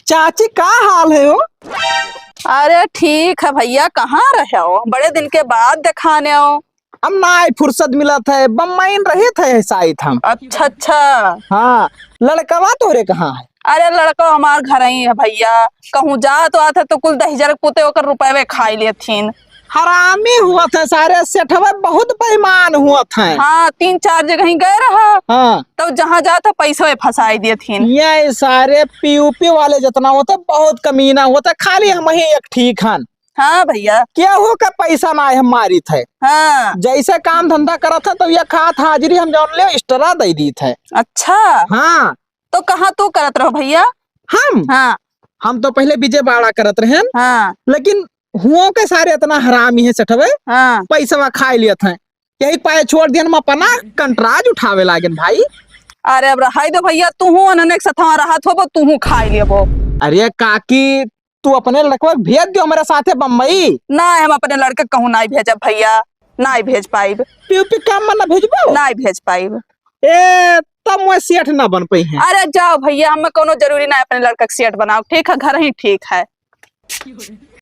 चाची का हाल है हो? अरे ठीक है भैया, कहाँ रहे हो? बड़े दिन के बाद दिखाने हो। हम ना फुर्सत मिला था, बम्बई रहे थे शायद हम। अच्छा अच्छा। हाँ, लड़कवा तोरे कहाँ है? अरे लड़का हमार घर ही है भैया। कहूँ जा तो आते तो कुल दहिजर पुते होकर रुपये खाई लेथिन। हरामी हुआ था, सारे सेठवा बहुत बेईमान हुआ था। हाँ, 3-4 जगह ही गए रहा। हाँ, तो जहाँ जाता पैसे फंसाई देथिन। ये सारे पीयूपी वाले जितना होता बहुत कमीना होता, खाली हम ही एक ठीक हन। हाँ भैया। क्या हो का पैसा ना हमारी थे। हाँ। जैसे काम धंधा करा था तो ये खात हाजिरी हम जान ले एक्स्ट्रा दे दी थे। अच्छा, हाँ, तो कहाँ तू करत रहो भैया? हम हाँ हम तो पहले विजय बाड़ा करत रहे, हाँ लेकिन हुओं के सारे इतना हरामी है सेठवे, हाँ। पैसा खा लिया था। यही पाए छोड़ दिया, हम अपना कंट्राज उठावे लागे भाई। अरे अब रहाई दो भैया, तू अनने के साथ रहा थो, तू खाई लेबो। अरे काकी, तू अपने लड़कवा के भेज दियो मेरे साथे बम्बई। ना हम अपने लड़के कहूँ ना भेजब भैया, ना भेज पाइब। पीयूपी काम में ना भेजबो? ना भेज पाइब। ए तब मैं सेठ ना बन पाई है। अरे जाओ भैया, हमें कोनो जरूरी ना अपने लड़का के सेठ बनाओ। ठीक है, घर ही ठीक है।